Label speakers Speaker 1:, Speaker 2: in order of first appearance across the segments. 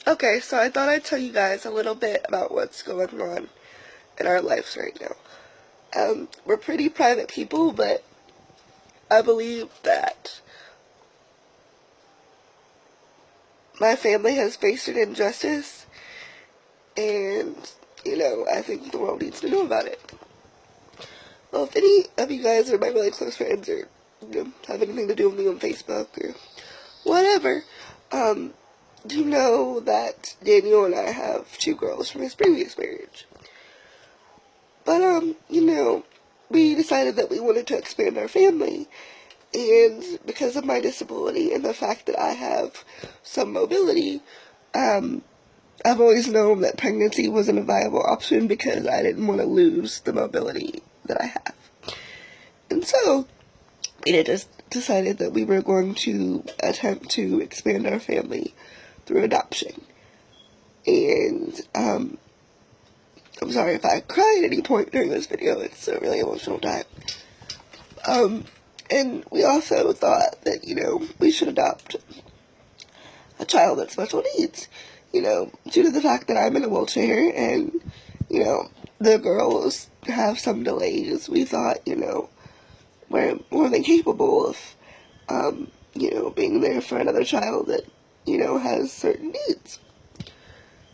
Speaker 1: Okay, so I thought I'd tell you guys a little bit about what's going on in our lives right now. We're pretty private people, but I believe that my family has faced an injustice, and, I think the world needs to know about it. Well, if any of you guys are my really close friends or, have anything to do with me on Facebook or whatever, do know that Daniel and I have two girls from his previous marriage. But, we decided that we wanted to expand our family, and because of my disability and the fact that I have some mobility, I've always known that pregnancy wasn't a viable option because I didn't want to lose the mobility that I have. And so, we just decided that we were going to attempt to expand our family through adoption. And, I'm sorry if I cry at any point during this video. It's a really emotional time. And we also thought that, we should adopt a child with special needs. Due to the fact that I'm in a wheelchair and, the girls have some delays, we thought, we're more than capable of, being there for another child that, has certain needs.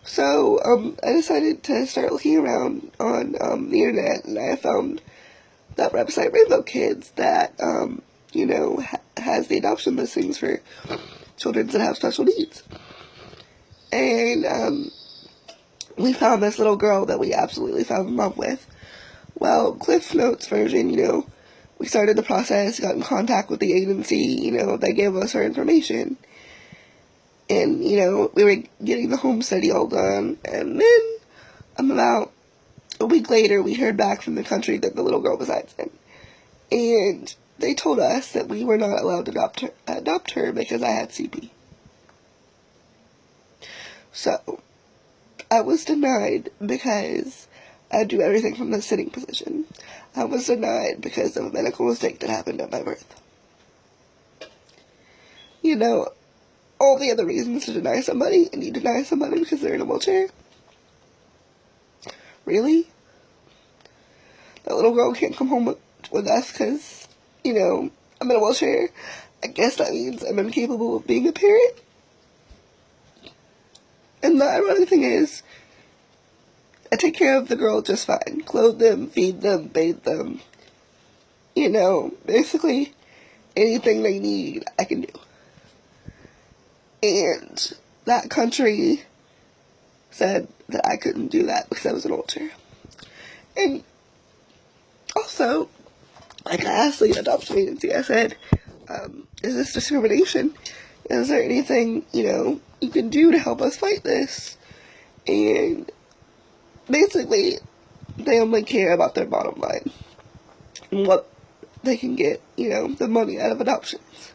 Speaker 1: So, I decided to start looking around on, the internet, and I found that website, Rainbow Kids, that, has the adoption listings for children that have special needs. And, we found this little girl that we absolutely fell in love with. Well, Cliff Notes version, we started the process, got in contact with the agency, they gave us our information. And, we were getting the home study all done. And then, about a week later, we heard back from the country that the little girl resides in. And they told us that we were not allowed to adopt her because I had CP. So, I was denied because I do everything from the sitting position. I was denied because of a medical mistake that happened at my birth. All the other reasons to deny somebody, and you deny somebody because they're in a wheelchair? Really? That little girl can't come home with us because, I'm in a wheelchair. I guess that means I'm incapable of being a parent. And the ironic thing is, I take care of the girl just fine. Clothe them, feed them, bathe them. Basically anything they need, I can do. And that country said that I couldn't do that because I was in a wheelchair. And also, like I asked the adoption agency, I said, is this discrimination? Is there anything, you can do to help us fight this? And basically, they only care about their bottom line and what they can get, the money out of adoptions.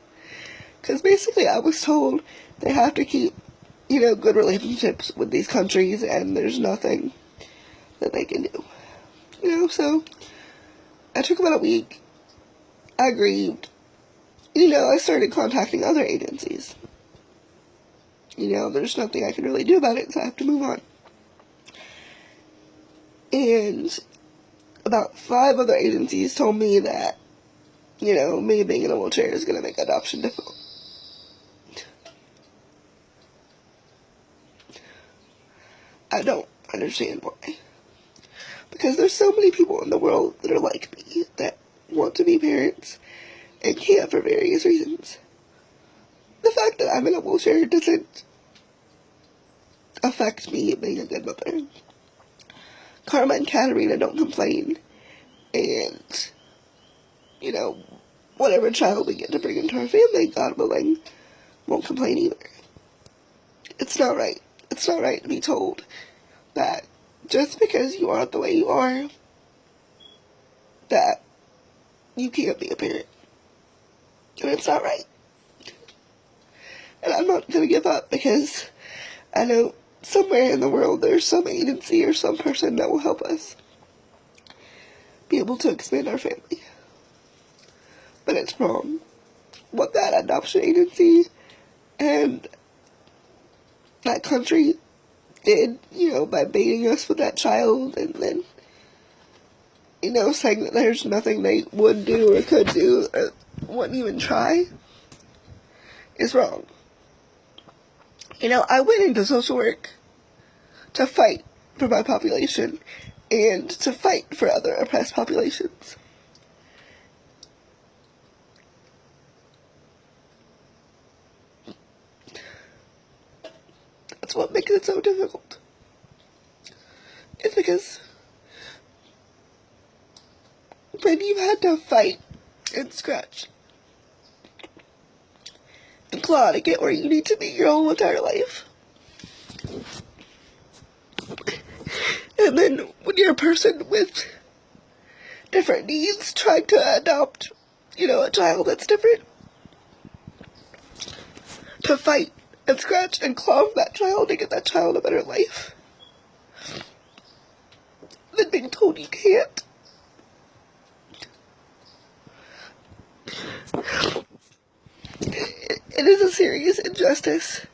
Speaker 1: Because basically I was told they have to keep, good relationships with these countries, and there's nothing that they can do. So I took about a week. I grieved. I started contacting other agencies. There's nothing I can really do about it, so I have to move on. And about 5 other agencies told me that, me being in a wheelchair is going to make adoption difficult. I don't understand why. Because there's so many people in the world that are like me, that want to be parents and can't for various reasons. The fact that I'm in a wheelchair doesn't affect me being a good mother. Karma and Katerina don't complain, and, whatever child we get to bring into our family, God willing, won't complain either. It's not right. It's not right to be told that just because you are the way you are, that you can't be a parent. And it's not right. And I'm not going to give up because I know somewhere in the world there's some agency or some person that will help us be able to expand our family. But it's wrong what that adoption agency and that country did, by baiting us with that child, and then, saying that there's nothing they would do or could do or wouldn't even try, is wrong. I went into social work to fight for my population and to fight for other oppressed populations. That's what makes it so difficult. It's because when you've had to fight and scratch and claw to get where you need to be your whole entire life, and then when you're a person with different needs trying to adopt, a child that's different, to fight and scratch and claw for that child to get that child a better life, then being told you can't. It is a serious injustice.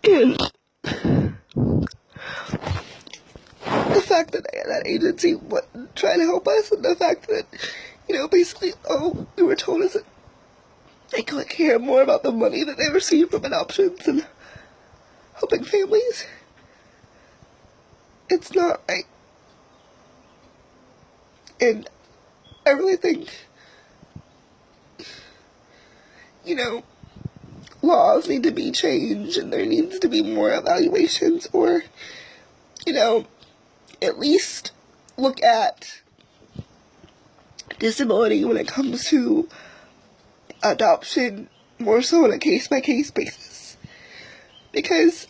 Speaker 1: And the fact that that agency wasn't trying to help us, and the fact that, basically all we were told is that they couldn't care more about the money that they receive from adoptions and helping families. It's not right. And I really think, laws need to be changed, and there needs to be more evaluations, or, at least look at disability when it comes to adoption more so on a case-by-case basis. Because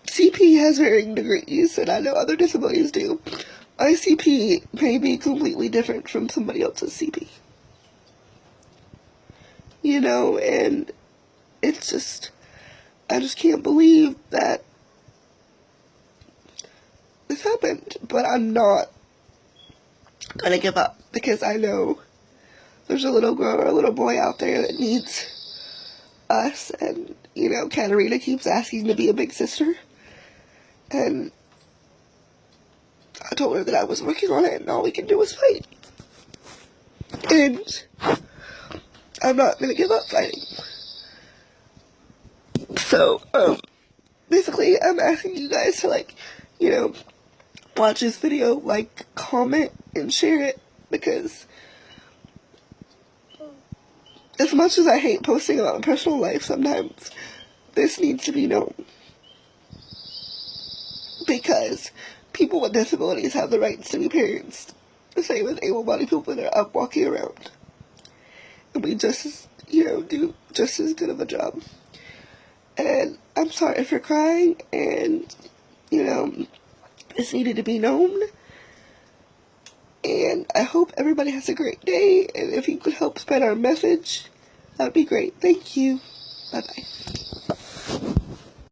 Speaker 1: CP has varying degrees, and I know other disabilities do. My CP may be completely different from somebody else's CP. And it's just, I just can't believe that this happened. But I'm not gonna give up, because I know there's a little girl or a little boy out there that needs us, and, Katarina keeps asking to be a big sister, and I told her that I was working on it, and all we can do is fight. And I'm not gonna give up fighting. So, basically, I'm asking you guys to, watch this video, comment, and share it, because as much as I hate posting about my personal life sometimes, this needs to be known. Because people with disabilities have the rights to be parents, the same as able-bodied people that are up walking around. And we just, do just as good of a job. And I'm sorry for crying, and, this needed to be known. And I hope everybody has a great day, and if you could help spread our message, that would be great. Thank you. Bye-bye.